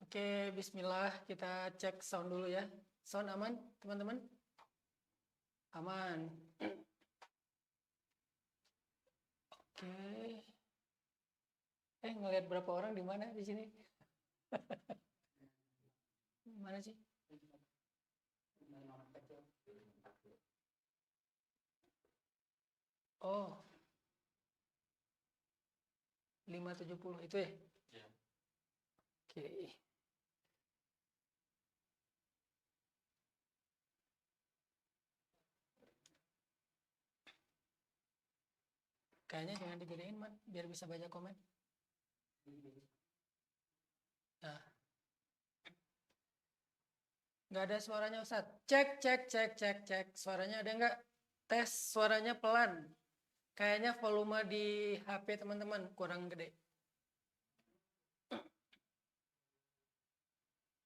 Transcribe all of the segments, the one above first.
Oke, bismillah. Kita cek sound dulu ya. Sound aman, teman-teman? Aman. Oke. Ngelihat berapa orang di mana di sini? Mana sih? Oh, 570 itu ya? Oke. Kayaknya jangan digedein, Man, biar bisa baca komen. Nah, nggak ada suaranya, Ustaz. Cek, cek, cek, cek, cek. Suaranya ada nggak? Tes suaranya pelan. Kayaknya volume di HP teman-teman kurang gede.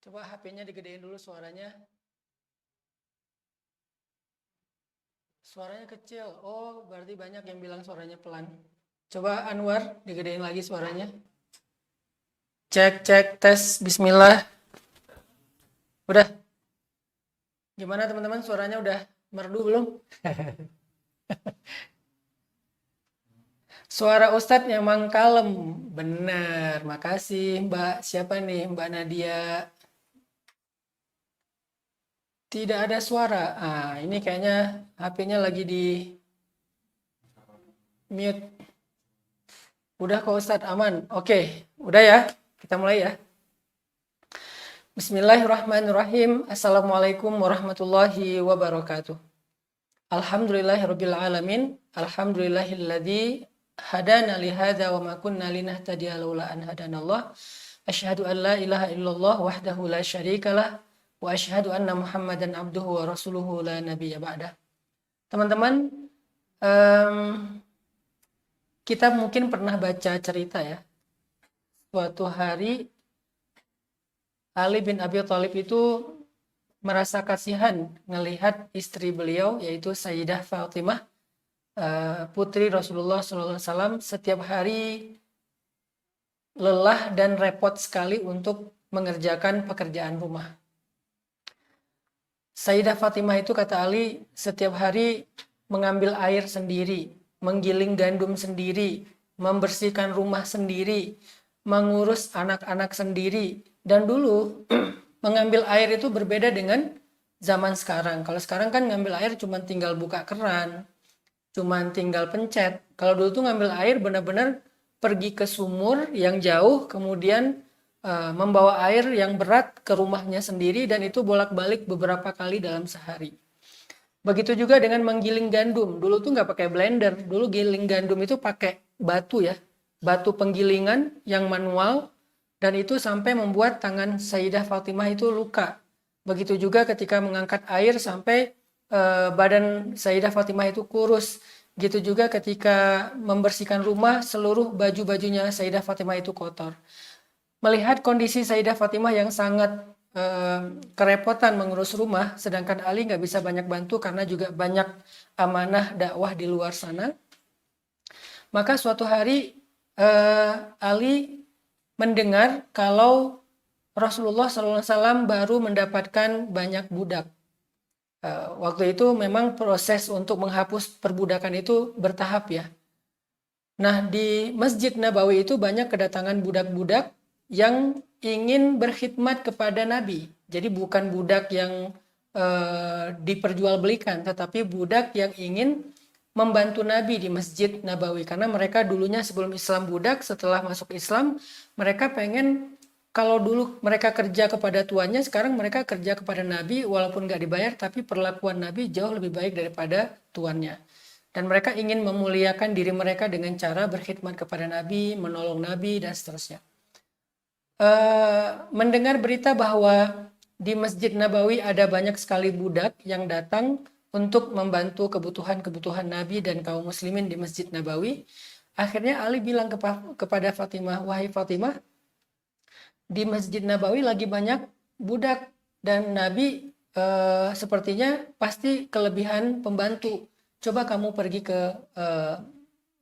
Coba HP-nya digedein dulu suaranya. Suaranya kecil. Oh, berarti banyak yang bilang suaranya pelan. Coba Anwar, digedein lagi suaranya. Cek, cek, tes, bismillah. Udah? Gimana teman-teman, suaranya udah merdu belum? Suara Ustadz memang kalem. Benar, makasih Mbak. Siapa nih? Mbak Nadia. Tidak ada suara. Ini kayaknya HP-nya lagi di mute. Udah kok Ustadz, aman. Oke, udah ya. Kita mulai ya. Bismillahirrahmanirrahim. Assalamualaikum warahmatullahi wabarakatuh. Alhamdulillahirabbil alamin. Alhamdulillahilladzi hadana li hadza wa ma kunna linahtadiya laula an hadanallah. Asyhadu an la ilaha illallah wahdahu la syarikalah wa asyhadu anna Muhammadan abduhu wa rasuluhu la nabiyya ba'dah. Teman-teman, kita mungkin pernah baca cerita ya. Suatu hari Ali bin Abi Thalib itu merasa kasihan melihat istri beliau yaitu Sayyidah Fatimah, putri Rasulullah SAW, setiap hari lelah dan repot sekali untuk mengerjakan pekerjaan rumah. Sayyidah Fatimah itu, kata Ali, setiap hari mengambil air sendiri, menggiling gandum sendiri, membersihkan rumah sendiri, mengurus anak-anak sendiri. Dan dulu mengambil air itu berbeda dengan zaman sekarang. Kalau sekarang kan ngambil air cuma tinggal buka keran, cuma tinggal pencet. Kalau dulu tuh ngambil air benar-benar pergi ke sumur yang jauh, kemudian membawa air yang berat ke rumahnya sendiri, dan itu bolak-balik beberapa kali dalam sehari. Begitu juga dengan menggiling gandum. Dulu tuh nggak pakai blender. Dulu giling gandum itu pakai batu ya, batu penggilingan yang manual. Dan itu sampai membuat tangan Sayyidah Fatimah itu luka. Begitu juga ketika mengangkat air sampai badan Sayyidah Fatimah itu kurus. Gitu juga ketika membersihkan rumah, seluruh baju-bajunya Sayyidah Fatimah itu kotor. Melihat kondisi Sayyidah Fatimah yang sangat kerepotan mengurus rumah, sedangkan Ali nggak bisa banyak bantu karena juga banyak amanah dakwah di luar sana. Maka suatu hari Ali mendengar kalau Rasulullah SAW baru mendapatkan banyak budak. Waktu itu memang proses untuk menghapus perbudakan itu bertahap ya. Nah, di Masjid Nabawi itu banyak kedatangan budak-budak yang ingin berkhidmat kepada Nabi. Jadi bukan budak yang diperjualbelikan, tetapi budak yang ingin membantu Nabi di Masjid Nabawi. Karena mereka dulunya sebelum Islam budak, setelah masuk Islam, mereka pengen, kalau dulu mereka kerja kepada tuannya, sekarang mereka kerja kepada Nabi, walaupun nggak dibayar, tapi perlakuan Nabi jauh lebih baik daripada tuannya. Dan mereka ingin memuliakan diri mereka dengan cara berkhidmat kepada Nabi, menolong Nabi, dan seterusnya. Mendengar berita bahwa di Masjid Nabawi ada banyak sekali budak yang datang untuk membantu kebutuhan-kebutuhan Nabi dan kaum muslimin di Masjid Nabawi. Akhirnya Ali bilang kepada Fatimah, wahai Fatimah, di Masjid Nabawi lagi banyak budak dan Nabi sepertinya pasti kelebihan pembantu. Coba kamu pergi ke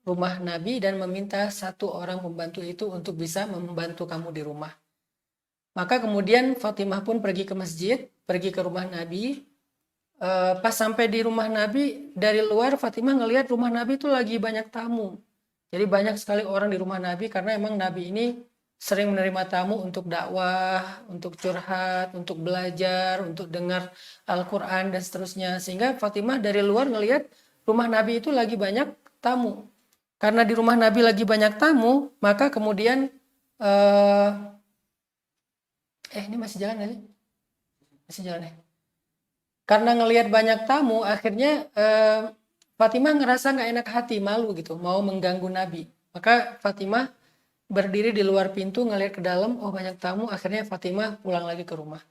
rumah Nabi dan meminta satu orang pembantu itu untuk bisa membantu kamu di rumah. Maka kemudian Fatimah pun pergi ke masjid, pergi ke rumah Nabi. Pas sampai di rumah Nabi, dari luar Fatimah ngelihat rumah Nabi itu lagi banyak tamu. Jadi banyak sekali orang di rumah Nabi karena emang Nabi ini sering menerima tamu untuk dakwah, untuk curhat, untuk belajar, untuk dengar Al-Quran dan seterusnya. Sehingga Fatimah dari luar ngelihat rumah Nabi itu lagi banyak tamu. Karena di rumah Nabi lagi banyak tamu, maka kemudian eh ini masih jalan nggak sih? Masih jalan ya? Karena ngelihat banyak tamu, akhirnya Fatimah ngerasa nggak enak hati, malu gitu, mau mengganggu Nabi. Maka Fatimah berdiri di luar pintu, ngelihat ke dalam, oh banyak tamu, akhirnya Fatimah pulang lagi ke rumah.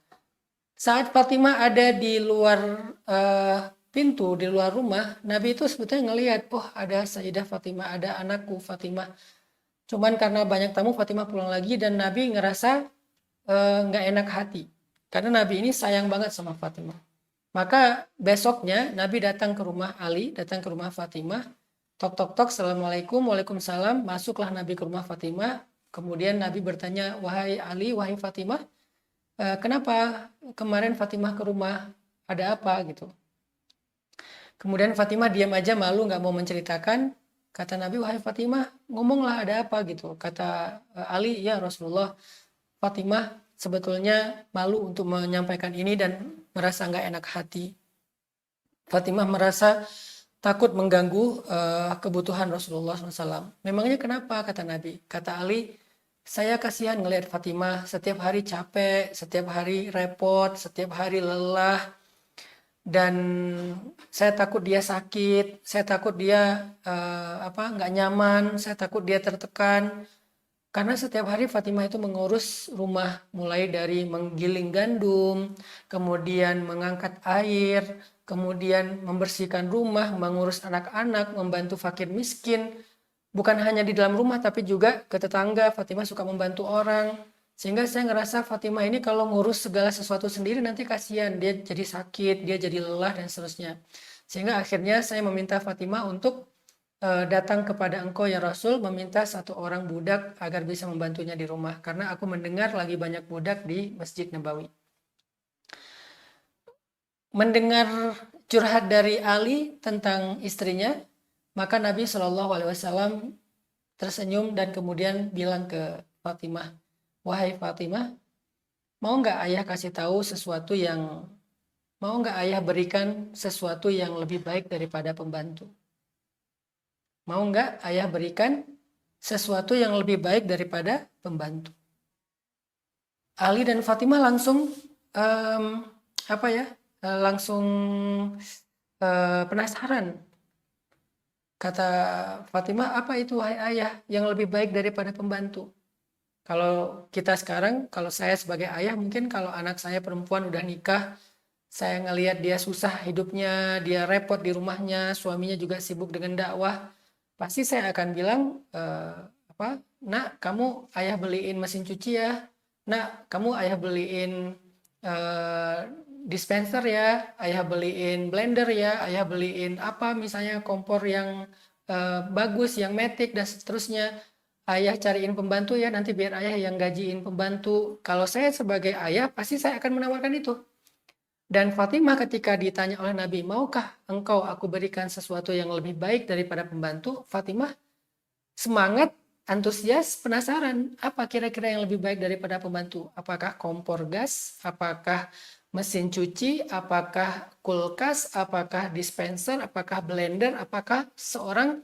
Saat Fatimah ada di luar pintu, di luar rumah, Nabi itu sebetulnya ngelihat, oh ada Sayyidah Fatimah, ada anakku Fatimah. Cuman karena banyak tamu, Fatimah pulang lagi dan Nabi ngerasa nggak enak hati. Karena Nabi ini sayang banget sama Fatimah. Maka besoknya Nabi datang ke rumah Ali, datang ke rumah Fatimah. Tok tok tok, assalamualaikum, waalaikumsalam. Masuklah Nabi ke rumah Fatimah. Kemudian Nabi bertanya, wahai Ali, wahai Fatimah, kenapa kemarin Fatimah ke rumah? Ada apa gitu? Kemudian Fatimah diam aja, malu, nggak mau menceritakan. Kata Nabi, wahai Fatimah, ngomonglah ada apa gitu. Kata Ali, ya Rasulullah, Fatimah sebetulnya malu untuk menyampaikan ini dan merasa nggak enak hati. Fatimah merasa takut mengganggu kebutuhan Rasulullah SAW. Memangnya kenapa, kata Nabi? Kata Ali, saya kasihan ngelihat Fatimah setiap hari capek, setiap hari repot, setiap hari lelah, dan saya takut dia sakit, saya takut dia nggak nyaman, saya takut dia tertekan. Karena setiap hari Fatimah itu mengurus rumah, mulai dari menggiling gandum, kemudian mengangkat air, kemudian membersihkan rumah, mengurus anak-anak, membantu fakir miskin. Bukan hanya di dalam rumah, tapi juga ke tetangga. Fatimah suka membantu orang. Sehingga saya ngerasa Fatimah ini kalau ngurus segala sesuatu sendiri nanti kasihan. Dia jadi sakit, dia jadi lelah, dan seterusnya. Sehingga akhirnya saya meminta Fatimah untuk datang kepada engkau ya Rasul, meminta satu orang budak agar bisa membantunya di rumah, karena aku mendengar lagi banyak budak di Masjid Nabawi. Mendengar curhat dari Ali tentang istrinya, maka Nabi SAW tersenyum dan kemudian bilang ke Fatimah, wahai Fatimah, mau nggak ayah kasih tahu sesuatu yang, mau nggak ayah berikan sesuatu yang lebih baik daripada pembantu? Mau nggak ayah berikan sesuatu yang lebih baik daripada pembantu? Ali dan Fatimah langsung um, langsung penasaran. Kata Fatimah, apa itu wahai ayah yang lebih baik daripada pembantu? Kalau kita sekarang, kalau saya sebagai ayah, mungkin kalau anak saya perempuan udah nikah, saya ngelihat dia susah hidupnya, dia repot di rumahnya, suaminya juga sibuk dengan dakwah, pasti saya akan bilang, nak, kamu ayah beliin mesin cuci ya, nak, kamu ayah beliin dispenser ya, ayah beliin blender ya, ayah beliin apa misalnya kompor yang bagus, yang matic dan seterusnya. Ayah cariin pembantu ya, nanti biar ayah yang gajiin pembantu. Kalau saya sebagai ayah, pasti saya akan menawarkan itu. Dan Fatimah ketika ditanya oleh Nabi, maukah engkau aku berikan sesuatu yang lebih baik daripada pembantu? Fatimah semangat, antusias, penasaran. Apa kira-kira yang lebih baik daripada pembantu? Apakah kompor gas? Apakah mesin cuci? Apakah kulkas? Apakah dispenser? Apakah blender? Apakah seorang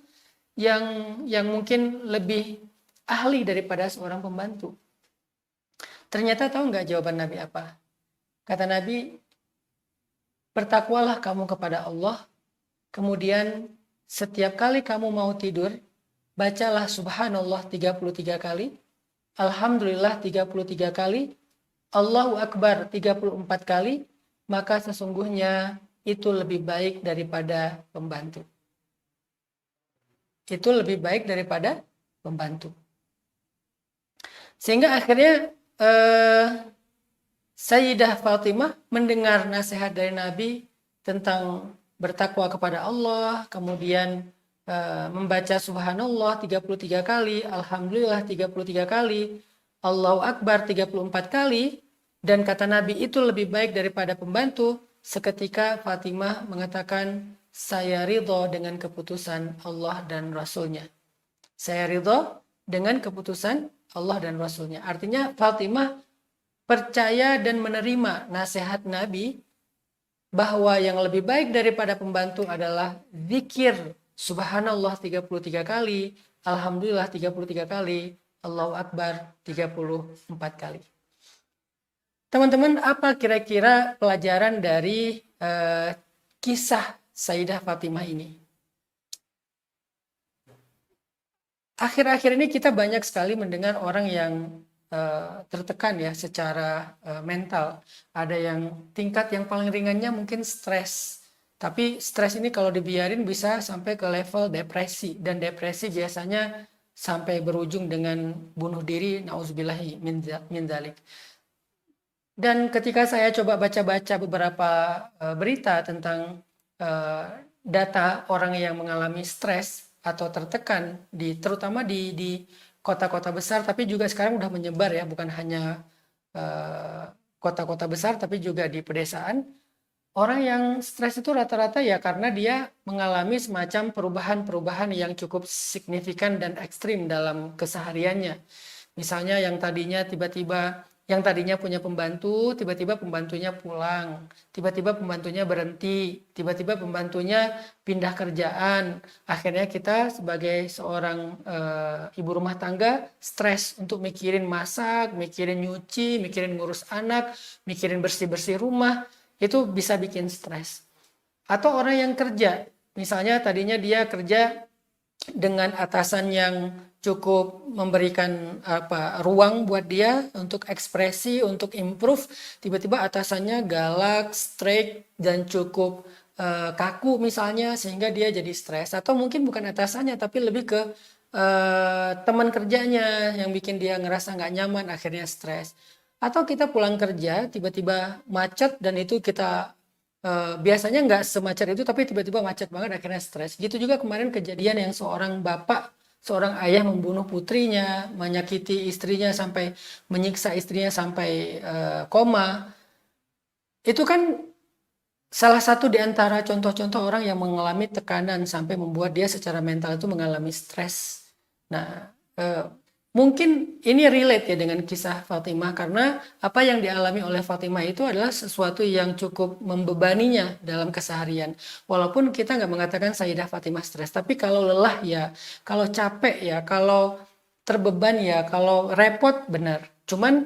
yang mungkin lebih ahli daripada seorang pembantu? Ternyata tahu nggak jawaban Nabi apa? Kata Nabi, bertakwalah kamu kepada Allah, kemudian setiap kali kamu mau tidur, bacalah subhanallah 33 kali, alhamdulillah 33 kali, Allahu Akbar 34 kali, maka sesungguhnya itu lebih baik daripada pembantu. Itu lebih baik daripada pembantu. Sehingga akhirnya Sayyidah Fatimah mendengar nasihat dari Nabi tentang bertakwa kepada Allah, kemudian membaca subhanallah 33 kali, alhamdulillah 33 kali, Allahu Akbar 34 kali, dan kata Nabi itu lebih baik daripada pembantu, seketika Fatimah mengatakan, saya ridho dengan keputusan Allah dan Rasulnya. Saya ridho dengan keputusan Allah dan Rasulnya. Artinya Fatimah percaya dan menerima nasihat Nabi bahwa yang lebih baik daripada pembantu adalah zikir subhanallah 33 kali, alhamdulillah 33 kali, Allahu Akbar 34 kali. Teman-teman, apa kira-kira pelajaran dari kisah Sayyidah Fatimah ini? Akhir-akhir ini kita banyak sekali mendengar orang yang tertekan ya secara mental. Ada yang tingkat yang paling ringannya mungkin stres. Tapi stres ini kalau dibiarin bisa sampai ke level depresi. Dan depresi biasanya sampai berujung dengan bunuh diri, na'udzubillahi min dzalik. Dan ketika saya coba baca-baca beberapa berita tentang data orang yang mengalami stres atau tertekan, terutama di kota-kota besar, tapi juga sekarang udah menyebar ya, bukan hanya kota-kota besar, tapi juga di pedesaan. Orang yang stres itu rata-rata ya karena dia mengalami semacam perubahan-perubahan yang cukup signifikan dan ekstrim dalam kesehariannya. Misalnya yang tadinya punya pembantu, tiba-tiba pembantunya pulang, tiba-tiba pembantunya berhenti, tiba-tiba pembantunya pindah kerjaan. Akhirnya kita sebagai seorang ibu rumah tangga stres untuk mikirin masak, mikirin nyuci, mikirin ngurus anak, mikirin bersih-bersih rumah. Itu bisa bikin stres. Atau orang yang kerja, misalnya tadinya dia kerja dengan atasan yang cukup memberikan ruang buat dia untuk ekspresi, untuk improve, tiba-tiba atasannya galak, strict, dan cukup kaku misalnya, sehingga dia jadi stres. Atau mungkin bukan atasannya, tapi lebih ke teman kerjanya yang bikin dia ngerasa nggak nyaman, akhirnya stres. Atau kita pulang kerja, tiba-tiba macet, dan itu kita biasanya nggak semacet itu, tapi tiba-tiba macet banget, akhirnya stres. Gitu juga kemarin kejadian yang seorang bapak, seorang ayah membunuh putrinya, menyakiti istrinya sampai menyiksa istrinya sampai koma. Itu kan salah satu di antara contoh-contoh orang yang mengalami tekanan sampai membuat dia secara mental itu mengalami stres. Nah, mungkin ini relate ya dengan kisah Fatimah, karena apa yang dialami oleh Fatimah itu adalah sesuatu yang cukup membebaninya dalam keseharian. Walaupun kita nggak mengatakan Sayyidah Fatimah stres, tapi kalau lelah ya, kalau capek ya, kalau terbeban ya, kalau repot benar. Cuman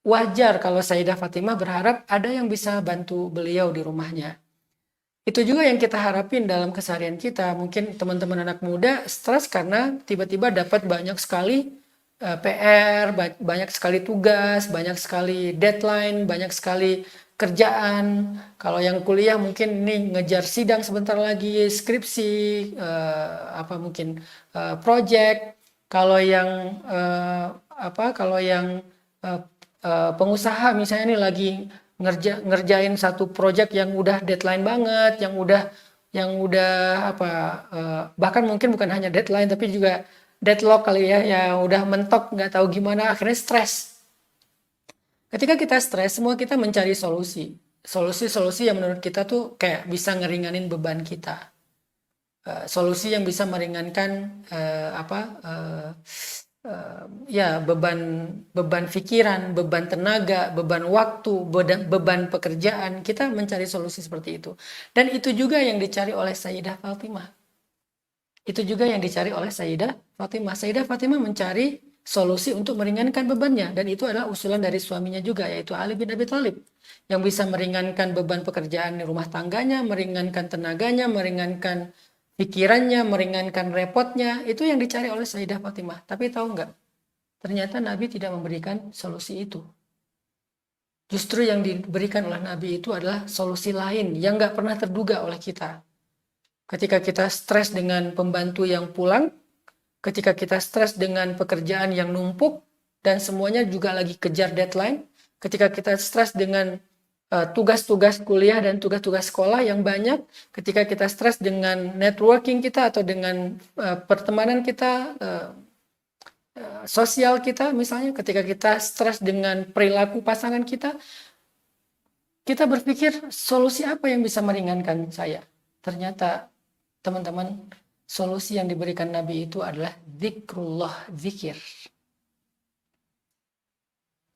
wajar kalau Sayyidah Fatimah berharap ada yang bisa bantu beliau di rumahnya. Itu juga yang kita harapin dalam keseharian kita. Mungkin teman-teman anak muda stres karena tiba-tiba dapat banyak sekali PR, banyak sekali tugas, banyak sekali deadline, banyak sekali kerjaan. Kalau yang kuliah mungkin ini ngejar sidang sebentar lagi, skripsi, mungkin project. Kalau yang pengusaha misalnya ini lagi ngerjain satu project yang udah deadline banget, yang udah bahkan mungkin bukan hanya deadline tapi juga deadlock kali ya, yang udah mentok nggak tahu gimana, akhirnya stres. Ketika kita stres, semua kita mencari solusi yang menurut kita tuh kayak bisa ngeringanin beban kita, solusi yang bisa meringankan beban pikiran, beban tenaga, beban waktu, beban pekerjaan. Kita mencari solusi seperti itu. Dan itu juga yang dicari oleh Sayyidah Fatimah. Sayyidah Fatimah mencari solusi untuk meringankan bebannya. Dan itu adalah usulan dari suaminya juga, yaitu Ali bin Abi Thalib. Yang bisa meringankan beban pekerjaan di rumah tangganya, meringankan tenaganya, meringankan pikirannya, meringankan repotnya. Itu yang dicari oleh Sayyidah Fatimah. Tapi tahu nggak? Ternyata Nabi tidak memberikan solusi itu. Justru yang diberikan oleh Nabi itu adalah solusi lain yang nggak pernah terduga oleh kita. Ketika kita stres dengan pembantu yang pulang, ketika kita stres dengan pekerjaan yang numpuk, dan semuanya juga lagi kejar deadline, ketika kita stres dengan tugas-tugas kuliah dan tugas-tugas sekolah yang banyak, ketika kita stres dengan networking kita atau dengan pertemanan kita, sosial kita, misalnya ketika kita stres dengan perilaku pasangan kita berpikir solusi apa yang bisa meringankan saya. Ternyata teman-teman, solusi yang diberikan Nabi itu adalah zikrullah, zikir.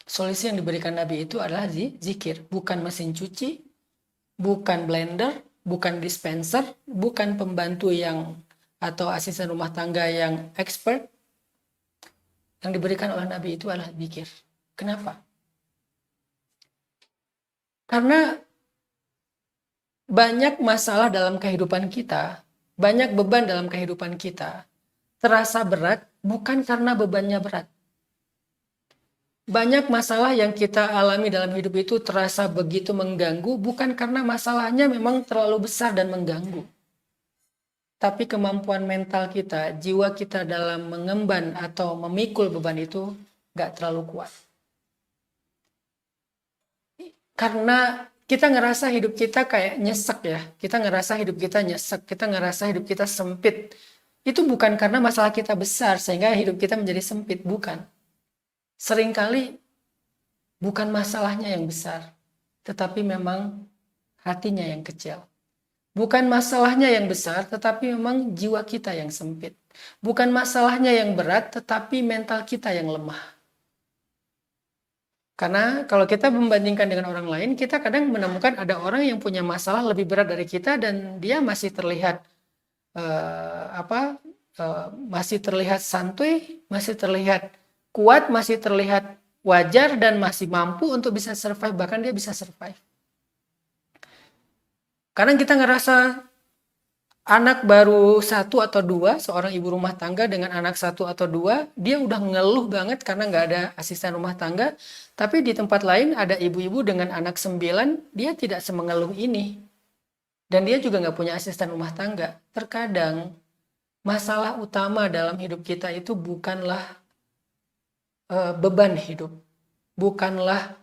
Solusi yang diberikan Nabi itu adalah zikir, bukan mesin cuci, bukan blender, bukan dispenser, bukan pembantu yang atau asisten rumah tangga yang expert. Yang diberikan oleh Nabi itu adalah zikir. Kenapa? Karena banyak masalah dalam kehidupan kita, banyak beban dalam kehidupan kita, terasa berat bukan karena bebannya berat. Banyak masalah yang kita alami dalam hidup itu terasa begitu mengganggu, bukan karena masalahnya memang terlalu besar dan mengganggu. Tapi kemampuan mental kita, jiwa kita dalam mengemban atau memikul beban itu gak terlalu kuat. Karena kita ngerasa hidup kita kayak nyesek ya. Kita ngerasa hidup kita nyesek, kita ngerasa hidup kita sempit. Itu bukan karena masalah kita besar sehingga hidup kita menjadi sempit, bukan. Seringkali bukan masalahnya yang besar, tetapi memang hatinya yang kecil. Bukan masalahnya yang besar, tetapi memang jiwa kita yang sempit. Bukan masalahnya yang berat, tetapi mental kita yang lemah. Karena kalau kita membandingkan dengan orang lain, kita kadang menemukan ada orang yang punya masalah lebih berat dari kita dan dia masih terlihat masih terlihat santuy, masih terlihat kuat, masih terlihat wajar dan masih mampu untuk bisa survive, bahkan dia bisa survive. Kadang kita ngerasa anak baru 1 atau 2, seorang ibu rumah tangga dengan anak 1 atau 2, dia udah ngeluh banget karena nggak ada asisten rumah tangga. Tapi di tempat lain ada ibu-ibu dengan anak 9, dia tidak semengeluh ini. Dan dia juga nggak punya asisten rumah tangga. Terkadang masalah utama dalam hidup kita itu bukanlah beban hidup, bukanlah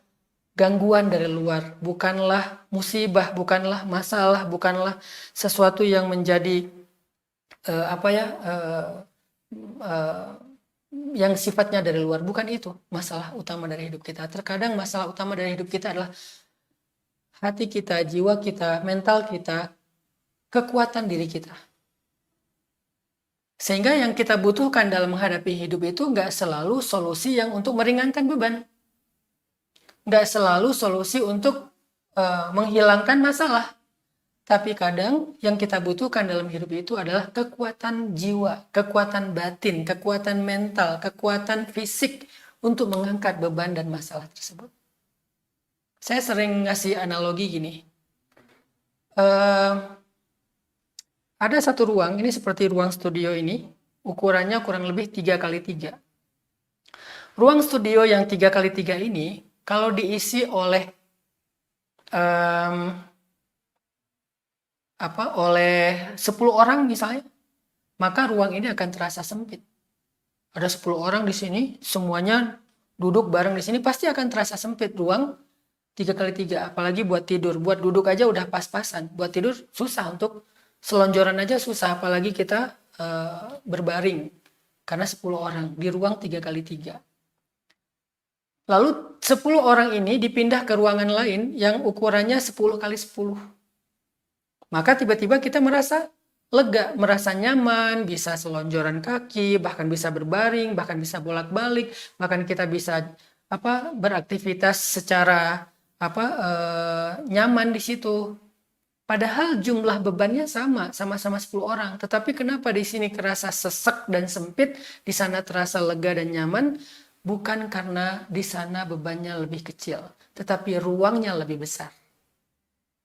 gangguan dari luar, bukanlah musibah, bukanlah masalah, bukanlah sesuatu yang menjadi yang sifatnya dari luar. Bukan itu masalah utama dari hidup kita. Terkadang masalah utama dari hidup kita adalah hati kita, jiwa kita, mental kita, kekuatan diri kita. Sehingga yang kita butuhkan dalam menghadapi hidup itu nggak selalu solusi yang untuk meringankan beban. Nggak selalu solusi untuk menghilangkan masalah. Tapi kadang yang kita butuhkan dalam hidup itu adalah kekuatan jiwa, kekuatan batin, kekuatan mental, kekuatan fisik untuk mengangkat beban dan masalah tersebut. Saya sering ngasih analogi gini. Ada satu ruang, ini seperti ruang studio ini, ukurannya kurang lebih 3x3. Ruang studio yang 3x3 ini, kalau diisi oleh oleh 10 orang misalnya, maka ruang ini akan terasa sempit. Ada 10 orang di sini, semuanya duduk bareng di sini, pasti akan terasa sempit ruang 3x3. Apalagi buat tidur, buat duduk aja udah pas-pasan. Buat tidur susah, untuk selonjoran aja susah, apalagi kita berbaring. Karena 10 orang di ruang 3x3. Lalu 10 orang ini dipindah ke ruangan lain yang ukurannya 10x10. Maka tiba-tiba kita merasa lega, merasa nyaman, bisa selonjoran kaki, bahkan bisa berbaring, bahkan bisa bolak-balik, bahkan kita bisa beraktivitas secara nyaman di situ. Padahal jumlah bebannya sama-sama 10 orang. Tetapi kenapa di sini kerasa sesek dan sempit, di sana terasa lega dan nyaman? Bukan karena di sana bebannya lebih kecil, tetapi ruangnya lebih besar.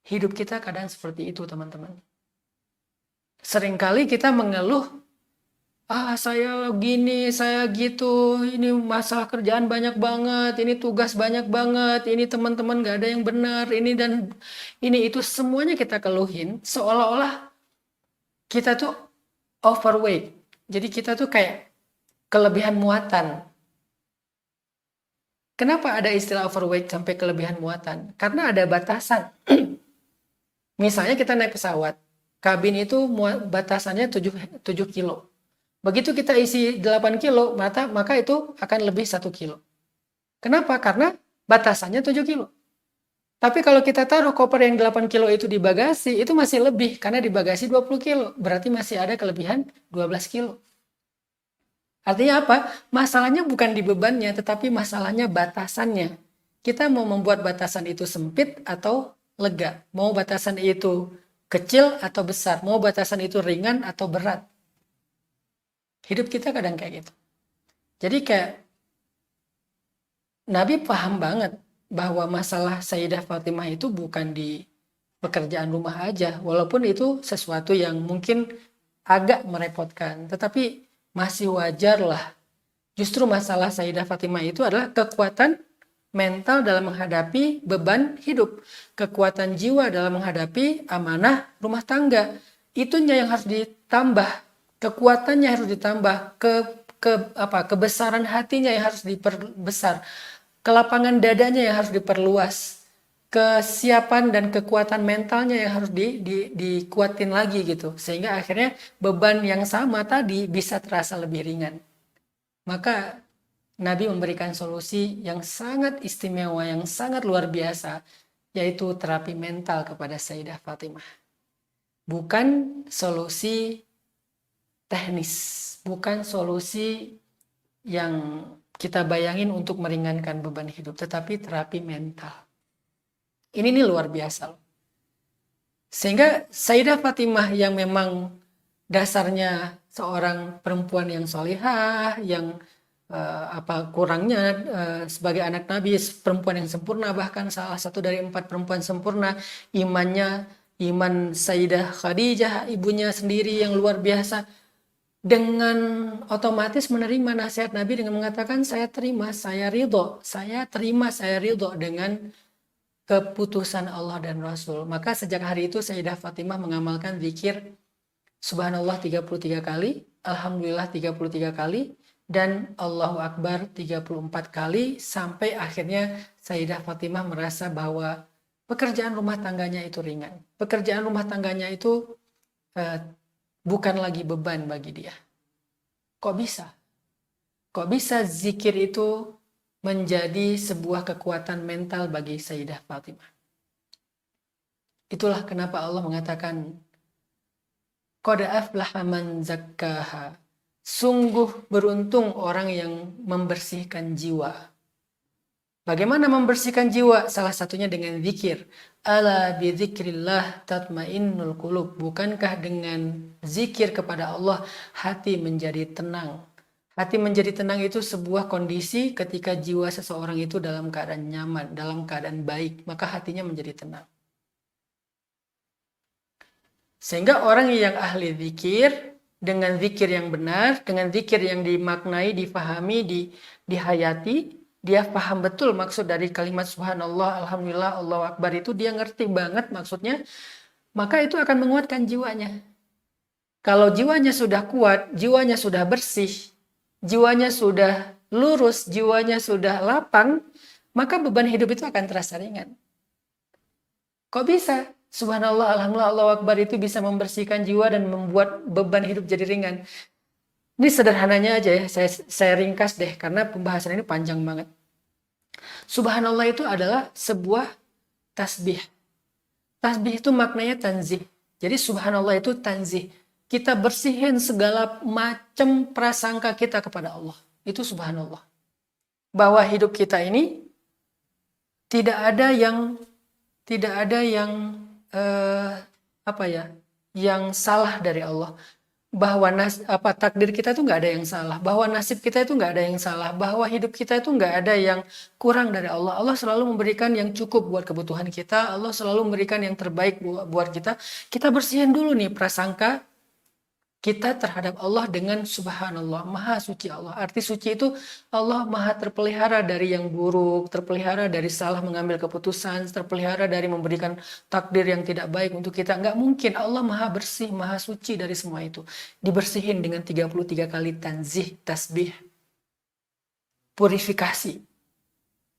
Hidup kita kadang seperti itu, teman-teman. Seringkali kita mengeluh, saya gini, saya gitu, ini masalah kerjaan banyak banget, ini tugas banyak banget, ini teman-teman gak ada yang benar, ini dan ini itu, semuanya kita keluhin, seolah-olah kita tuh overweight. Jadi kita tuh kayak kelebihan muatan. Kenapa ada istilah overweight sampai kelebihan muatan? Karena ada batasan. Misalnya kita naik pesawat, kabin itu batasannya 7 kilo. Begitu kita isi 8 kilo, maka itu akan lebih 1 kilo. Kenapa? Karena batasannya 7 kilo. Tapi kalau kita taruh koper yang 8 kilo itu di bagasi, itu masih lebih. Karena di bagasi 20 kilo. Berarti masih ada kelebihan 12 kilo. Artinya apa? Masalahnya bukan di bebannya, tetapi masalahnya batasannya. Kita mau membuat batasan itu sempit atau lega. Mau batasan itu kecil atau besar. Mau batasan itu ringan atau berat. Hidup kita kadang kayak gitu. Jadi kayak Nabi paham banget bahwa masalah Sayyidah Fatimah itu bukan di pekerjaan rumah aja. Walaupun itu sesuatu yang mungkin agak merepotkan. Tetapi masih wajar lah. Justru masalah Sayyidah Fatimah itu adalah kekuatan mental dalam menghadapi beban hidup. Kekuatan jiwa dalam menghadapi amanah rumah tangga. Itunya yang harus ditambah. Kekuatannya harus ditambah. Kebesaran hatinya yang harus diperbesar. Kelapangan dadanya yang harus diperluas. Kesiapan dan kekuatan mentalnya yang harus dikuatin lagi gitu. Sehingga akhirnya beban yang sama tadi bisa terasa lebih ringan. Maka Nabi memberikan solusi yang sangat istimewa, yang sangat luar biasa, yaitu terapi mental kepada Sayyidah Fatimah. Bukan solusi teknis, bukan solusi yang kita bayangin untuk meringankan beban hidup, tetapi terapi mental. Ini luar biasa loh. Sehingga Sayyidah Fatimah yang memang dasarnya seorang perempuan yang solihah, yang kurangnya sebagai anak Nabi, perempuan yang sempurna, bahkan salah satu dari 4 perempuan sempurna, iman Sayyidah Khadijah, ibunya sendiri yang luar biasa, dengan otomatis menerima nasihat Nabi dengan mengatakan saya terima, saya ridho dengan keputusan Allah dan Rasul. Maka sejak hari itu Sayyidah Fatimah mengamalkan zikir Subhanallah 33 kali, Alhamdulillah 33 kali, dan Allahu Akbar 34 kali, sampai akhirnya Sayyidah Fatimah merasa bahwa pekerjaan rumah tangganya itu ringan. Pekerjaan rumah tangganya itu bukan lagi beban bagi dia. Kok bisa? Kok bisa zikir itu menjadi sebuah kekuatan mental bagi Sayyidah Fatimah? Itulah kenapa Allah mengatakan Qad aflaha man zakkaha. Sungguh beruntung orang yang membersihkan jiwa. Bagaimana membersihkan jiwa? Salah satunya dengan zikir. Ala bidzikrillah tatmainnul qulub. Bukankah dengan zikir kepada Allah hati menjadi tenang? Hati menjadi tenang itu sebuah kondisi ketika jiwa seseorang itu dalam keadaan nyaman, dalam keadaan baik, maka hatinya menjadi tenang. Sehingga orang yang ahli zikir, dengan zikir yang benar, dengan zikir yang dimaknai, difahami, dihayati, dia paham betul maksud dari kalimat subhanallah, alhamdulillah, Allahu Akbar itu, dia ngerti banget maksudnya, maka itu akan menguatkan jiwanya. Kalau jiwanya sudah kuat, jiwanya sudah bersih, jiwanya sudah lurus, jiwanya sudah lapang, maka beban hidup itu akan terasa ringan. Kok bisa? Subhanallah, alhamdulillah, Allahu Akbar itu bisa membersihkan jiwa dan membuat beban hidup jadi ringan. Ini sederhananya aja ya, saya ringkas deh karena pembahasan ini panjang banget. Subhanallah itu adalah sebuah tasbih. Tasbih itu maknanya tanzih. Jadi subhanallah itu tanzih. Kita bersihin segala macam prasangka kita kepada Allah. Itu subhanallah. Bahwa hidup kita ini tidak ada yang yang salah dari Allah. Bahwa takdir kita itu nggak ada yang salah, bahwa nasib kita itu nggak ada yang salah, bahwa hidup kita itu nggak ada yang kurang dari Allah. Allah selalu memberikan yang cukup buat kebutuhan kita. Allah selalu memberikan yang terbaik buat kita. Kita bersihin dulu nih prasangka kita terhadap Allah dengan subhanallah, maha suci Allah. Arti suci itu Allah maha terpelihara dari yang buruk, terpelihara dari salah mengambil keputusan, terpelihara dari memberikan takdir yang tidak baik untuk kita. Nggak mungkin, Allah maha bersih, maha suci dari semua itu. Dibersihin dengan 33 kali tanzih, tasbih, purifikasi,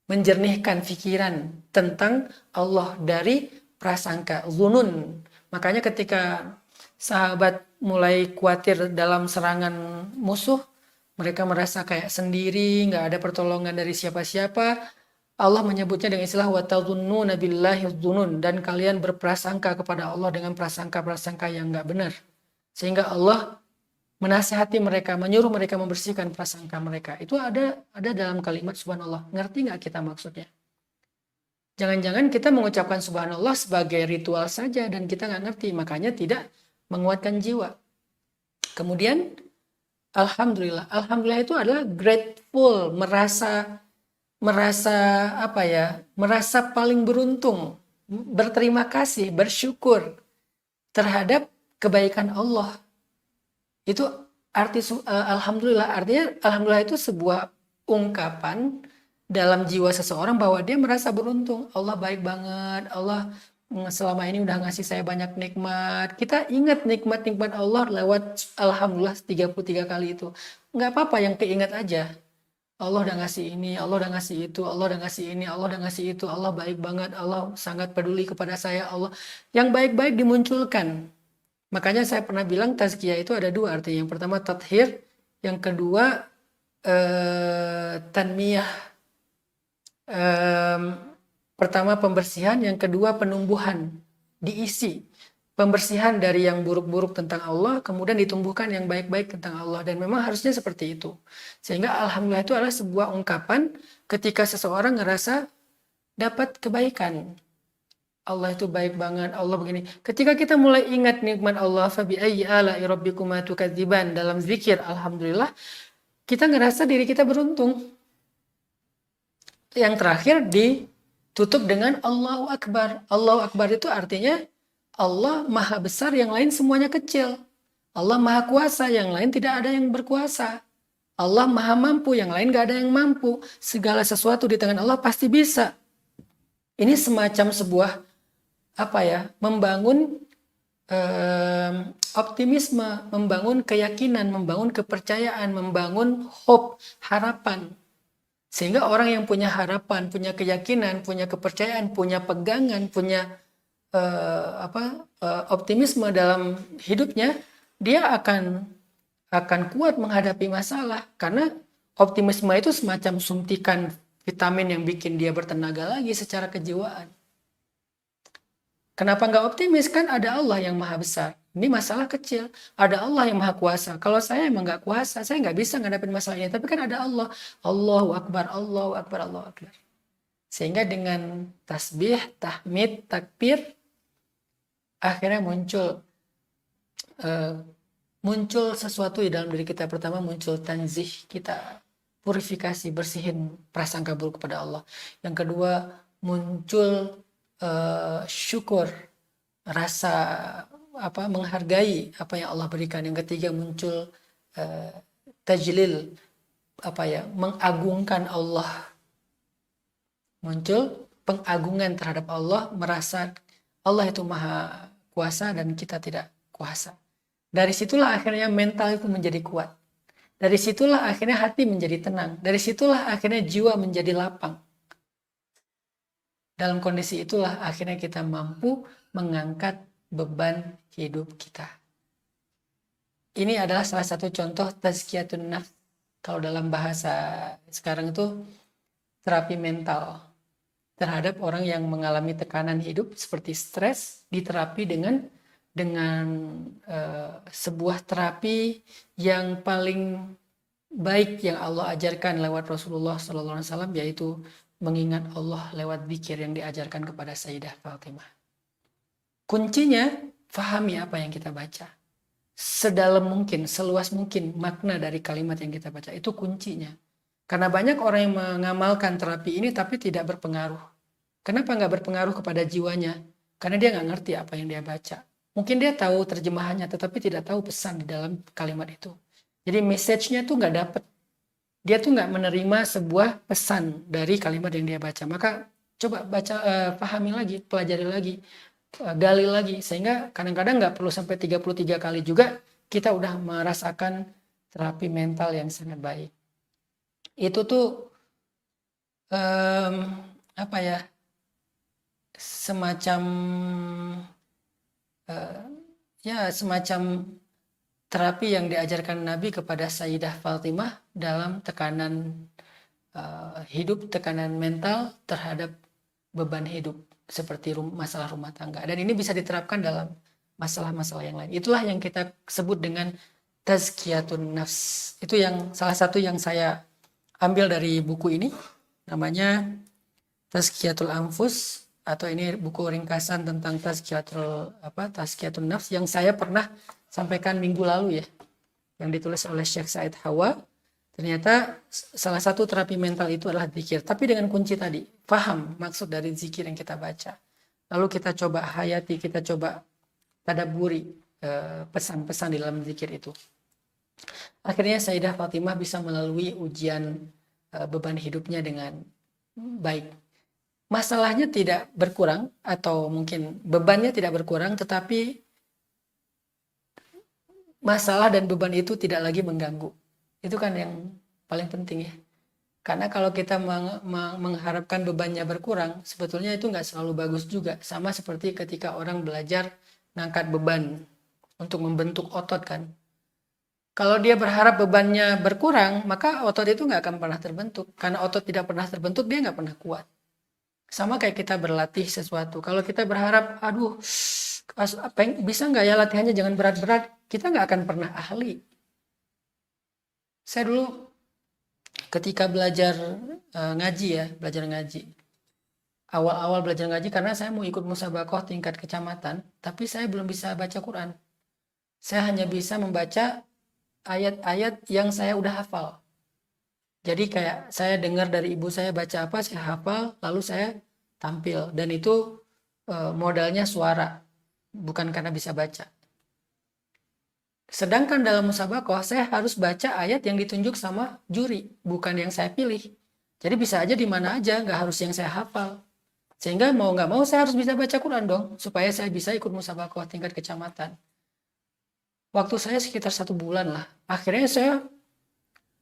menjernihkan pikiran tentang Allah dari prasangka, zunun. Makanya ketika sahabat mulai khawatir dalam serangan musuh, mereka merasa kayak sendiri, nggak ada pertolongan dari siapa-siapa. Allah menyebutnya dengan istilah watadzunnuna billahi dzunun, dan kalian berprasangka kepada Allah dengan prasangka-prasangka yang nggak benar. Sehingga Allah menasihati mereka, menyuruh mereka membersihkan prasangka mereka. Itu ada dalam kalimat subhanallah. Ngerti nggak kita maksudnya? Jangan-jangan kita mengucapkan subhanallah sebagai ritual saja dan kita nggak ngerti, makanya tidak menguatkan jiwa. Kemudian alhamdulillah itu adalah grateful, merasa apa ya, merasa paling beruntung, berterima kasih, bersyukur terhadap kebaikan Allah. Itu arti alhamdulillah, artinya alhamdulillah itu sebuah ungkapan dalam jiwa seseorang bahwa dia merasa beruntung. Allah baik banget, Allah selama ini udah ngasih saya banyak nikmat. Kita ingat nikmat-nikmat Allah lewat alhamdulillah 33 kali itu. Nggak apa-apa yang keinget aja. Allah udah ngasih ini, Allah udah ngasih itu, Allah udah ngasih ini, Allah udah ngasih itu, Allah baik banget, Allah sangat peduli kepada saya, Allah. Yang baik-baik dimunculkan. Makanya saya pernah bilang tazkiyah itu ada dua arti. Yang pertama tathhir, yang kedua tanmiyah. Pertama pembersihan, yang kedua penumbuhan, diisi pembersihan dari yang buruk-buruk tentang Allah, kemudian ditumbuhkan yang baik-baik tentang Allah, dan memang harusnya seperti itu. Sehingga alhamdulillah itu adalah sebuah ungkapan ketika seseorang ngerasa dapat kebaikan. Allah itu baik banget, Allah begini. Ketika kita mulai ingat nikmat Allah, fa bi ayyi ala'i rabbikuma tukadziban, dalam zikir alhamdulillah, kita ngerasa diri kita beruntung. Yang terakhir ditutup dengan Allahu Akbar. Allahu Akbar itu artinya Allah maha besar, yang lain semuanya kecil. Allah maha kuasa, yang lain tidak ada yang berkuasa. Allah maha mampu, yang lain gak ada yang mampu. Segala sesuatu di tangan Allah pasti bisa. Ini semacam sebuah membangun optimisme, membangun keyakinan, membangun kepercayaan, membangun hope, harapan. Sehingga orang yang punya harapan, punya keyakinan, punya kepercayaan, punya pegangan, punya optimisme dalam hidupnya, dia akan kuat menghadapi masalah. Karena optimisme itu semacam suntikan vitamin yang bikin dia bertenaga lagi secara kejiwaan. Kenapa nggak optimis? Kan ada Allah yang maha besar. Ini masalah kecil. Ada Allah yang maha kuasa. Kalau saya emang nggak kuasa, saya nggak bisa ngadepin masalah ini. Tapi kan ada Allah. Allahu Akbar, Allahu Akbar, Allahu Akbar. Sehingga dengan tasbih, tahmid, takbir, akhirnya muncul sesuatu di dalam diri kita. Pertama muncul tanzih, kita purifikasi, bersihin prasangka buruk kepada Allah. Yang kedua muncul syukur, rasa menghargai apa yang Allah berikan. Yang ketiga muncul tajlil, mengagungkan Allah. Muncul pengagungan terhadap Allah, merasa Allah itu maha kuasa dan kita tidak kuasa. Dari situlah akhirnya mental itu menjadi kuat. Dari situlah akhirnya hati menjadi tenang. Dari situlah akhirnya jiwa menjadi lapang. Dalam kondisi itulah akhirnya kita mampu mengangkat beban hidup kita. Ini adalah salah satu contoh tazkiyatun nafs. Kalau dalam bahasa sekarang itu terapi mental terhadap orang yang mengalami tekanan hidup seperti stres, diterapi dengan sebuah terapi yang paling baik yang Allah ajarkan lewat Rasulullah SAW, yaitu mengingat Allah lewat zikir yang diajarkan kepada Sayyidah Fatimah. Kuncinya, fahami apa yang kita baca. Sedalam mungkin, seluas mungkin makna dari kalimat yang kita baca. Itu kuncinya. Karena banyak orang yang mengamalkan terapi ini tapi tidak berpengaruh. Kenapa nggak berpengaruh kepada jiwanya? Karena dia nggak ngerti apa yang dia baca. Mungkin dia tahu terjemahannya tetapi tidak tahu pesan di dalam kalimat itu. Jadi message-nya tuh nggak dapet. Dia tuh nggak menerima sebuah pesan dari kalimat yang dia baca. Maka coba baca, pahami lagi, pelajari lagi, gali lagi. Sehingga kadang-kadang nggak perlu sampai 33 kali juga kita udah merasakan terapi mental yang sangat baik. Itu tuh semacam semacam terapi yang diajarkan Nabi kepada Sayyidah Fatimah dalam tekanan hidup, tekanan mental terhadap beban hidup seperti masalah rumah tangga. Dan ini bisa diterapkan dalam masalah-masalah yang lain. Itulah yang kita sebut dengan tazkiyatun nafs. Itu yang salah satu yang saya ambil dari buku ini, namanya Tazkiyatul Anfus, atau ini buku ringkasan tentang tazkiyatun nafs yang saya pernah sampaikan minggu lalu ya, yang ditulis oleh Syekh Said Hawa. Ternyata salah satu terapi mental itu adalah zikir, tapi dengan kunci tadi, paham maksud dari zikir yang kita baca. Lalu kita coba hayati, kita coba tadabburi pesan-pesan di dalam zikir itu. Akhirnya Sayyidah Fatimah bisa melalui ujian beban hidupnya dengan baik. Masalahnya tidak berkurang, atau mungkin bebannya tidak berkurang, tetapi masalah dan beban itu tidak lagi mengganggu. Itu kan yang paling penting ya. Karena kalau kita mengharapkan bebannya berkurang, sebetulnya itu nggak selalu bagus juga. Sama seperti ketika orang belajar ngangkat beban untuk membentuk otot kan. Kalau dia berharap bebannya berkurang, maka otot itu nggak akan pernah terbentuk. Karena otot tidak pernah terbentuk, dia nggak pernah kuat. Sama kayak kita berlatih sesuatu. Kalau kita berharap, aduh, bisa nggak ya latihannya jangan berat-berat, kita nggak akan pernah ahli. Saya dulu ketika belajar ngaji ya, belajar ngaji. Awal-awal belajar ngaji karena saya mau ikut musabaqah tingkat kecamatan, tapi saya belum bisa baca Quran. Saya hanya bisa membaca ayat-ayat yang saya udah hafal. Jadi kayak saya dengar dari ibu saya baca apa, saya hafal, lalu saya tampil. Dan itu modalnya suara, bukan karena bisa baca. Sedangkan dalam musabaqah saya harus baca ayat yang ditunjuk sama juri, bukan yang saya pilih. Jadi bisa aja di mana aja, nggak harus yang saya hafal. Sehingga mau nggak mau saya harus bisa baca Quran dong, supaya saya bisa ikut musabaqah tingkat kecamatan. Waktu saya sekitar 1 bulan lah. Akhirnya saya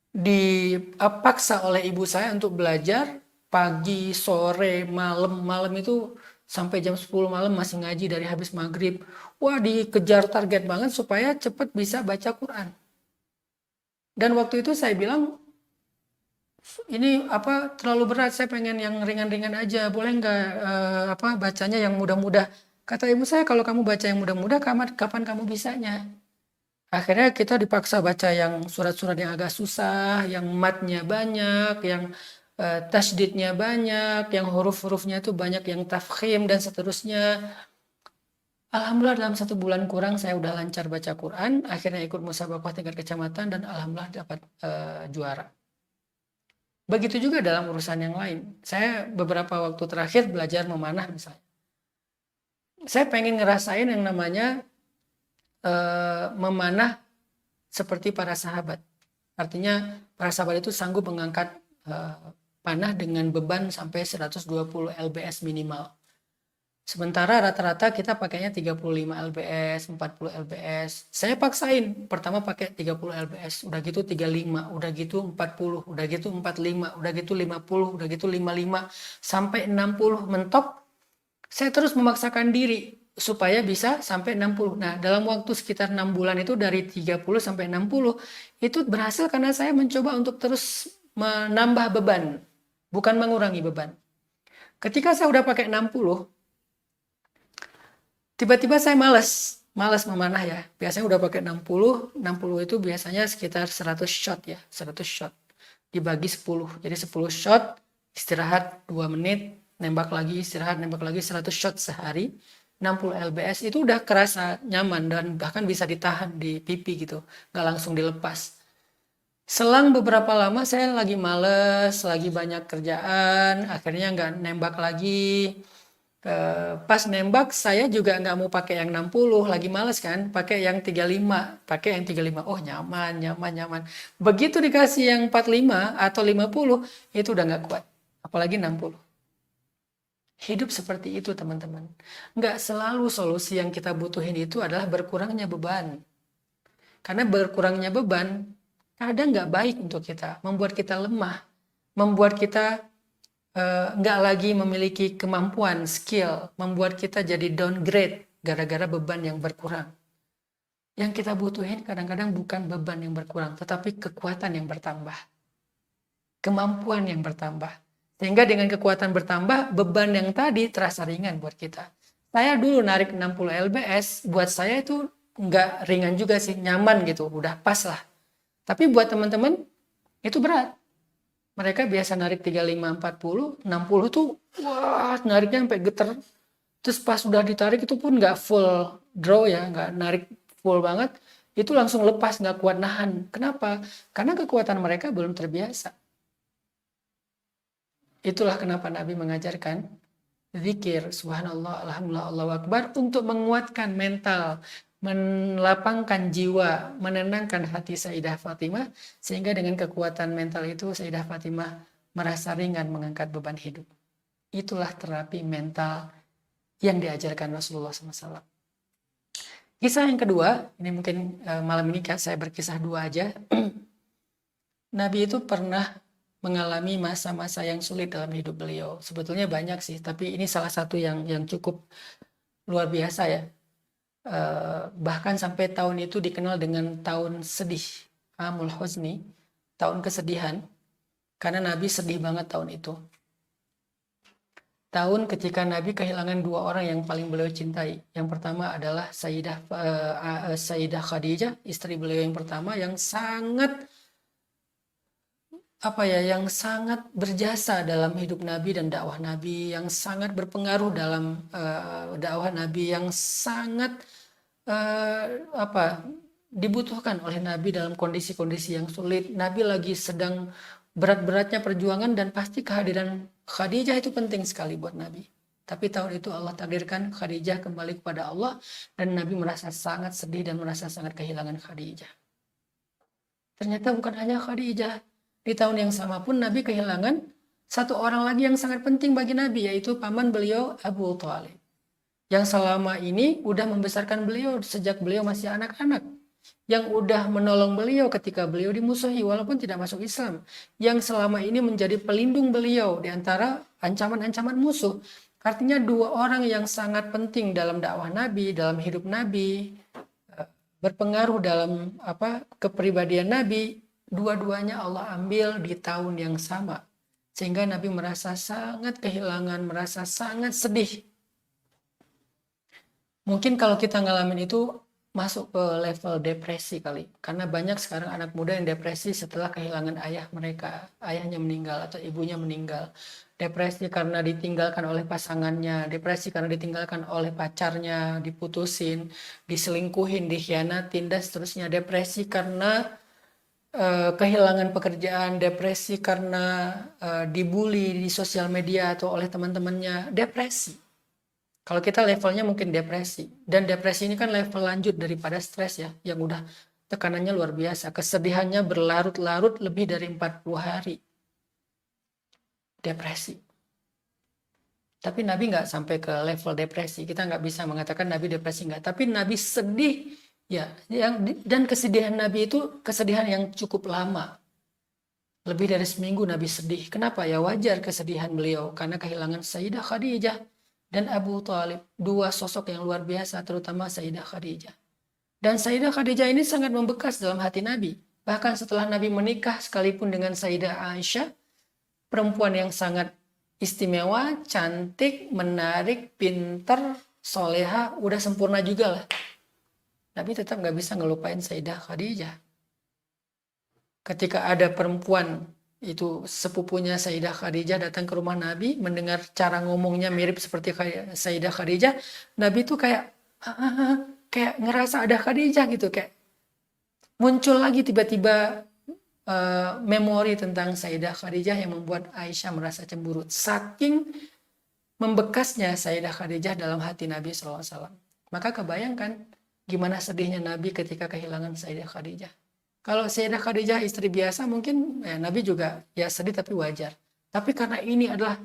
dipaksa oleh ibu saya untuk belajar pagi, sore, malam. Malam itu sampai jam 10 malam masih ngaji dari habis maghrib. Wah, dikejar target banget supaya cepat bisa baca Quran. Dan waktu itu saya bilang, ini terlalu berat, saya pengen yang ringan-ringan aja, boleh nggak bacanya yang mudah-mudah. Kata ibu saya, kalau kamu baca yang mudah-mudah, kapan kamu bisanya? Akhirnya kita dipaksa baca yang surat-surat yang agak susah, yang matnya banyak, yang tasydidnya banyak, yang huruf-hurufnya itu banyak, yang tafkhim dan seterusnya. Alhamdulillah dalam 1 bulan kurang saya udah lancar baca Quran, akhirnya ikut musabaqah tingkat kecamatan dan alhamdulillah dapat juara. Begitu juga dalam urusan yang lain. Saya beberapa waktu terakhir belajar memanah misalnya. Saya pengen ngerasain yang namanya memanah seperti para sahabat. Artinya para sahabat itu sanggup mengangkat panah dengan beban sampai 120 lbs minimal. Sementara rata-rata kita pakainya 35 lbs, 40 lbs. Saya paksain, pertama pakai 30 lbs, udah gitu 35, udah gitu 40, udah gitu 45, udah gitu 50, udah gitu 55, sampai 60 mentok. Saya terus memaksakan diri supaya bisa sampai 60. Nah, dalam waktu sekitar 6 bulan itu dari 30 sampai 60, itu berhasil karena saya mencoba untuk terus menambah beban, bukan mengurangi beban. Ketika saya udah pakai 60, tiba-tiba saya malas memanah ya. Biasanya udah pakai 60 itu biasanya sekitar 100 shot ya, 100 shot. Dibagi 10, jadi 10 shot, istirahat 2 menit, nembak lagi, istirahat, nembak lagi, 100 shot sehari. 60 lbs itu udah kerasa nyaman dan bahkan bisa ditahan di pipi gitu, nggak langsung dilepas. Selang beberapa lama saya lagi males, lagi banyak kerjaan, akhirnya nggak nembak lagi. Pas nembak saya juga nggak mau pakai yang 60, lagi males kan, pakai yang 35, oh nyaman. Begitu dikasih yang 45 atau 50, itu udah nggak kuat, apalagi 60. Hidup seperti itu teman-teman. Nggak selalu solusi yang kita butuhin itu adalah berkurangnya beban. Karena berkurangnya beban kadang nggak baik untuk kita, membuat kita lemah, membuat kita nggak lagi memiliki kemampuan, skill, membuat kita jadi downgrade gara-gara beban yang berkurang. Yang kita butuhin kadang-kadang bukan beban yang berkurang, tetapi kekuatan yang bertambah. Kemampuan yang bertambah. Sehingga dengan kekuatan bertambah, beban yang tadi terasa ringan buat kita. Saya dulu narik 60 lbs, buat saya itu nggak ringan juga sih, nyaman gitu, udah pas lah. Tapi buat teman-teman, itu berat. Mereka biasa narik 35, 40, 60 tuh, wah nariknya sampai geter. Terus pas udah ditarik itu pun nggak full draw ya, nggak narik full banget. Itu langsung lepas, nggak kuat nahan. Kenapa? Karena kekuatan mereka belum terbiasa. Itulah kenapa Nabi mengajarkan zikir, subhanallah, alhamdulillah, Allahu akbar, untuk menguatkan mental, melapangkan jiwa, menenangkan hati Sayyidah Fatimah, sehingga dengan kekuatan mental itu Sayyidah Fatimah merasa ringan mengangkat beban hidup. Itulah terapi mental yang diajarkan Rasulullah SAW. Kisah yang kedua, ini mungkin malam ini saya berkisah dua aja. Nabi itu pernah mengalami masa-masa yang sulit dalam hidup beliau. Sebetulnya banyak sih, tapi ini salah satu yang cukup luar biasa ya. Bahkan sampai tahun itu dikenal dengan tahun sedih, Amul Huzni, tahun kesedihan, karena Nabi sedih banget tahun itu. Tahun ketika Nabi kehilangan dua orang yang paling beliau cintai. Yang pertama adalah Sayyidah Khadijah, istri beliau yang pertama, yang sangat yang sangat berjasa dalam hidup Nabi dan dakwah Nabi, yang sangat berpengaruh dalam dakwah Nabi, yang sangat dibutuhkan oleh Nabi dalam kondisi-kondisi yang sulit. Nabi lagi sedang berat-beratnya perjuangan dan pasti kehadiran Khadijah itu penting sekali buat Nabi. Tapi tahun itu Allah takdirkan Khadijah kembali kepada Allah dan Nabi merasa sangat sedih dan merasa sangat kehilangan Khadijah. Ternyata bukan hanya Khadijah. Di tahun yang sama pun Nabi kehilangan satu orang lagi yang sangat penting bagi Nabi, yaitu paman beliau Abu Thalib. Yang selama ini udah membesarkan beliau sejak beliau masih anak-anak. Yang udah menolong beliau ketika beliau dimusuhi walaupun tidak masuk Islam. Yang selama ini menjadi pelindung beliau di antara ancaman-ancaman musuh. Artinya dua orang yang sangat penting dalam dakwah Nabi, dalam hidup Nabi, berpengaruh dalam kepribadian Nabi, dua-duanya Allah ambil di tahun yang sama. Sehingga Nabi merasa sangat kehilangan, merasa sangat sedih. Mungkin kalau kita ngalamin itu masuk ke level depresi kali. Karena banyak sekarang anak muda yang depresi setelah kehilangan ayah mereka. Ayahnya meninggal atau ibunya meninggal. Depresi karena ditinggalkan oleh pasangannya. Depresi karena ditinggalkan oleh pacarnya. Diputusin, diselingkuhin, dikhianatin, dan seterusnya. Depresi karena kehilangan pekerjaan. Depresi karena dibully di sosial media atau oleh teman-temannya. Depresi. Kalau kita levelnya mungkin depresi. Dan depresi ini kan level lanjut daripada stres ya. Yang udah tekanannya luar biasa. Kesedihannya berlarut-larut lebih dari 40 hari. Depresi. Tapi Nabi nggak sampai ke level depresi. Kita nggak bisa mengatakan Nabi depresi nggak. Tapi Nabi sedih. Ya, dan kesedihan Nabi itu kesedihan yang cukup lama. Lebih dari seminggu Nabi sedih. Kenapa? Ya wajar kesedihan beliau. Karena kehilangan Sayyidah Khadijah dan Abu Thalib, dua sosok yang luar biasa, terutama Sayyidah Khadijah. Dan Sayyidah Khadijah ini sangat membekas dalam hati Nabi. Bahkan setelah Nabi menikah sekalipun dengan Sayyidah Aisyah, perempuan yang sangat istimewa, cantik, menarik, pinter, soleha, udah sempurna juga lah. Nabi tetap gak bisa ngelupain Sayyidah Khadijah. Ketika ada perempuan itu sepupunya Sayyidah Khadijah datang ke rumah Nabi, mendengar cara ngomongnya mirip seperti Sayyidah Khadijah, Nabi itu kayak ngerasa ada Khadijah gitu, kayak muncul lagi tiba-tiba memori tentang Sayyidah Khadijah yang membuat Aisyah merasa cemburu. Saking membekasnya Sayyidah Khadijah dalam hati Nabi SAW. Maka kebayangkan gimana sedihnya Nabi ketika kehilangan Sayyidah Khadijah. Kalau Sayyidah Khadijah istri biasa mungkin Nabi juga ya sedih tapi wajar. Tapi karena ini adalah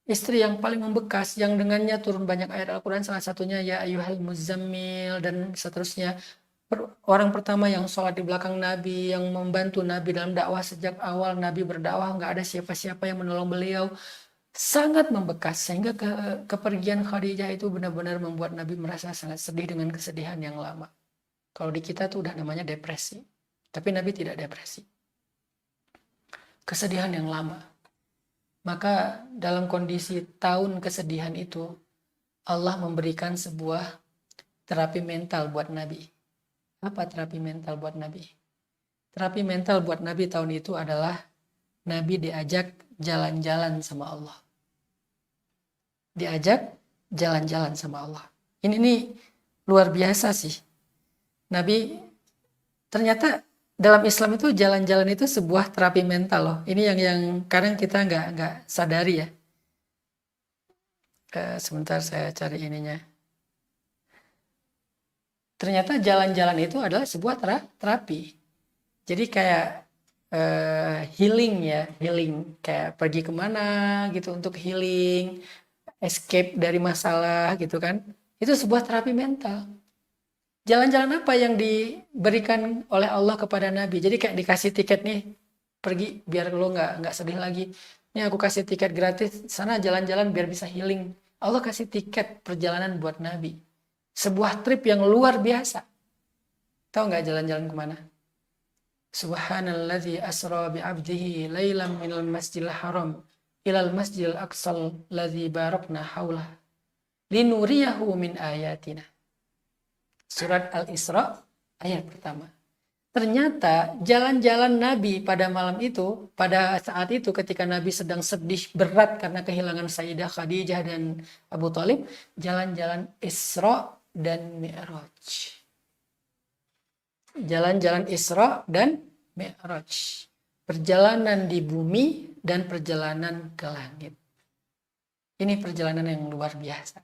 istri yang paling membekas, yang dengannya turun banyak ayat Al-Quran, salah satunya ya ayyuhal muzammil dan seterusnya. Orang pertama yang sholat di belakang Nabi, yang membantu Nabi dalam dakwah sejak awal Nabi berdakwah, nggak ada siapa-siapa yang menolong beliau. Sangat membekas sehingga kepergian Khadijah itu benar-benar membuat Nabi merasa sangat sedih dengan kesedihan yang lama. Kalau di kita tuh udah namanya depresi. Tapi Nabi tidak depresi. Kesedihan yang lama. Maka dalam kondisi tahun kesedihan itu, Allah memberikan sebuah terapi mental buat Nabi. Apa terapi mental buat Nabi? Terapi mental buat Nabi tahun itu adalah Nabi diajak jalan-jalan sama Allah. Diajak jalan-jalan sama Allah. Ini nih luar biasa sih. Nabi ternyata dalam Islam itu jalan-jalan itu sebuah terapi mental loh. Ini yang kadang kita nggak sadari ya. Sebentar saya cari ininya. Ternyata jalan-jalan itu adalah sebuah terapi. Jadi kayak healing ya, healing. Kayak pergi kemana gitu untuk healing, escape dari masalah gitu kan. Itu sebuah terapi mental. Jalan-jalan apa yang diberikan oleh Allah kepada Nabi? Jadi kayak dikasih tiket nih, pergi biar lo nggak sedih lagi. Ini aku kasih tiket gratis, sana jalan-jalan biar bisa healing. Allah kasih tiket perjalanan buat Nabi. Sebuah trip yang luar biasa. Tahu nggak jalan-jalan kemana? Subhanalladzi asra bi'abdihi lailam minal masjidil haram ilal masjidil aqsal ladzi barakna haulah linuriyahu min ayatina. Surat Al-Isra ayat pertama. Ternyata jalan-jalan Nabi pada malam itu, pada saat itu ketika Nabi sedang sedih berat karena kehilangan Sayyidah Khadijah dan Abu Thalib, jalan-jalan Isra dan Mi'raj. Jalan-jalan Isra dan Mi'raj. Perjalanan di bumi dan perjalanan ke langit. Ini perjalanan yang luar biasa.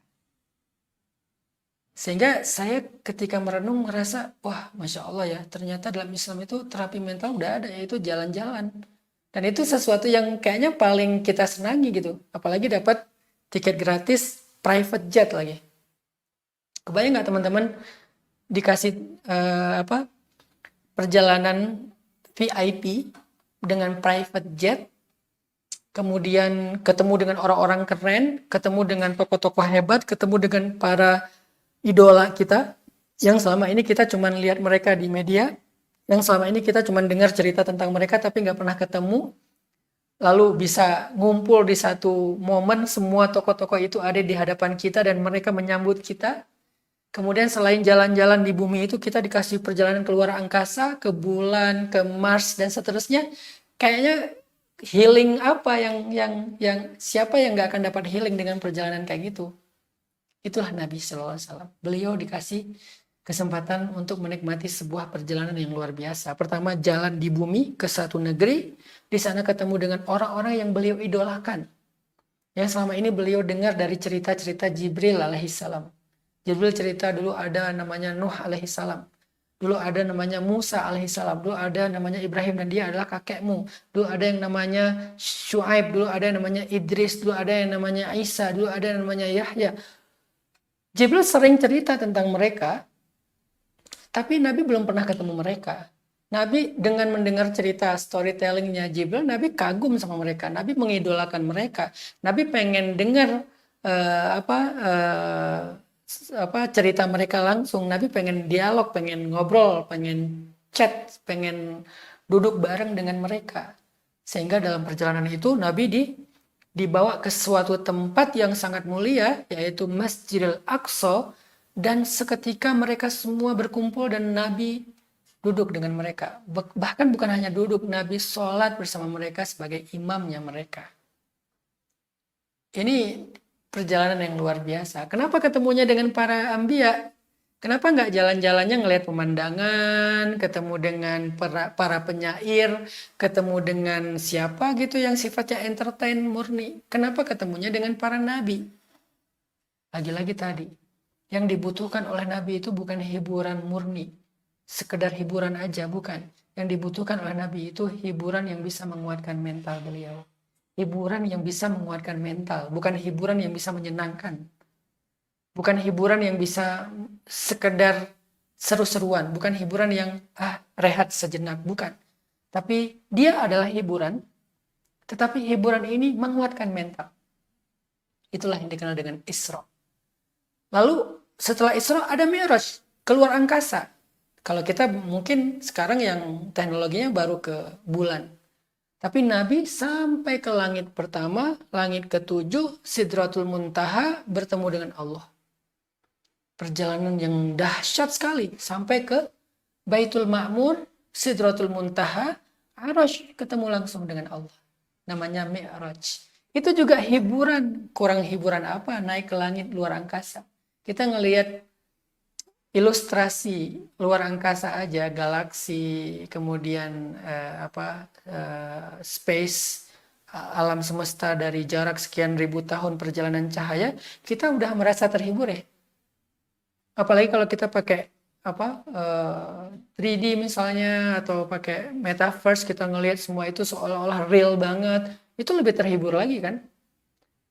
Sehingga saya ketika merenung merasa, wah Masya Allah ya, ternyata dalam Islam itu terapi mental udah ada, yaitu jalan-jalan. Dan itu sesuatu yang kayaknya paling kita senangi gitu. Apalagi dapat tiket gratis private jet lagi. Kebayang nggak teman-teman dikasih perjalanan VIP dengan private jet, kemudian ketemu dengan orang-orang keren, ketemu dengan tokoh-tokoh hebat, ketemu dengan para idola kita yang selama ini kita cuma lihat mereka di media, yang selama ini kita cuma dengar cerita tentang mereka tapi nggak pernah ketemu, lalu bisa ngumpul di satu momen, semua tokoh-tokoh itu ada di hadapan kita dan mereka menyambut kita. Kemudian selain jalan-jalan di bumi itu kita dikasih perjalanan ke luar angkasa, ke bulan, ke Mars dan seterusnya. Kayaknya healing apa yang siapa yang nggak akan dapat healing dengan perjalanan kayak gitu? Itulah Nabi SAW. Beliau dikasih kesempatan untuk menikmati sebuah perjalanan yang luar biasa. Pertama, jalan di bumi ke satu negeri. Di sana ketemu dengan orang-orang yang beliau idolakan. Yang selama ini beliau dengar dari cerita-cerita Jibril alaihissalam. Jibril cerita dulu ada namanya Nuh alaihissalam. Dulu ada namanya Musa alaihissalam. Dulu ada namanya Ibrahim dan dia adalah kakekmu. Dulu ada yang namanya Syuaib. Dulu ada yang namanya Idris. Dulu ada yang namanya Isa. Dulu ada yang namanya Yahya. Jibril sering cerita tentang mereka, tapi Nabi belum pernah ketemu mereka. Nabi dengan mendengar cerita storytellingnya Jibril, Nabi kagum sama mereka. Nabi mengidolakan mereka. Nabi pengen dengar cerita mereka langsung. Nabi pengen dialog, pengen ngobrol, pengen chat, pengen duduk bareng dengan mereka. Sehingga dalam perjalanan itu Nabi dibawa ke suatu tempat yang sangat mulia, yaitu Masjidil Aqsa, dan seketika mereka semua berkumpul dan Nabi duduk dengan mereka. Bahkan bukan hanya duduk, Nabi sholat bersama mereka sebagai imamnya mereka. Ini perjalanan yang luar biasa. Kenapa ketemunya dengan para anbiya? Kenapa nggak jalan-jalannya ngelihat pemandangan, ketemu dengan para penyair, ketemu dengan siapa gitu yang sifatnya entertain murni? Kenapa ketemunya dengan para nabi? Lagi-lagi tadi, yang dibutuhkan oleh nabi itu bukan hiburan murni, sekedar hiburan aja, bukan. Yang dibutuhkan oleh nabi itu hiburan yang bisa menguatkan mental beliau. Hiburan yang bisa menguatkan mental, bukan hiburan yang bisa menyenangkan. Bukan hiburan yang bisa sekedar seru-seruan. Bukan hiburan yang rehat sejenak. Bukan. Tapi dia adalah hiburan. Tetapi hiburan ini menguatkan mental. Itulah yang dikenal dengan Isra. Lalu setelah Isra ada Mi'raj. Keluar angkasa. Kalau kita mungkin sekarang yang teknologinya baru ke bulan. Tapi Nabi sampai ke langit pertama, langit ketujuh, Sidratul Muntaha bertemu dengan Allah. Perjalanan yang dahsyat sekali sampai ke Baitul Ma'mur, Sidratul Muntaha, Arasy ketemu langsung dengan Allah. Namanya Mi'raj. Itu juga hiburan. Kurang hiburan apa? Naik ke langit luar angkasa. Kita ngelihat ilustrasi luar angkasa aja, galaksi, kemudian space, alam semesta dari jarak sekian ribu tahun perjalanan cahaya, kita udah merasa terhibur ya. Apalagi kalau kita pakai 3D misalnya atau pakai metaverse, kita ngelihat semua itu seolah-olah real banget, itu lebih terhibur lagi kan.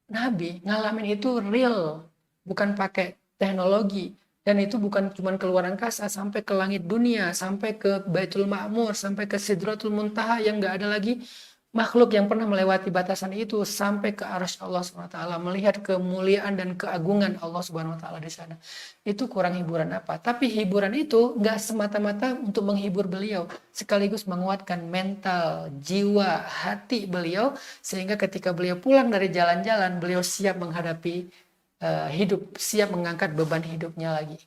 Nabi ngalamin itu real, bukan pakai teknologi. Dan itu bukan cuma keluar angkasa, sampai ke langit dunia, sampai ke Baitul Ma'mur, sampai ke Sidratul Muntaha yang gak ada lagi makhluk yang pernah melewati batasan itu, sampai ke Arsy Allah SWT, melihat kemuliaan dan keagungan Allah SWT di sana. Itu kurang hiburan apa? Tapi hiburan itu gak semata-mata untuk menghibur beliau, sekaligus menguatkan mental, jiwa, hati beliau, sehingga ketika beliau pulang dari jalan-jalan, beliau siap menghadapi hidup, siap mengangkat beban hidupnya lagi.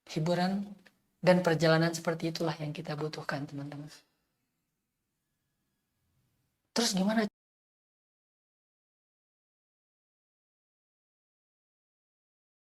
Hiburan dan perjalanan seperti itulah yang kita butuhkan, teman-teman. Terus gimana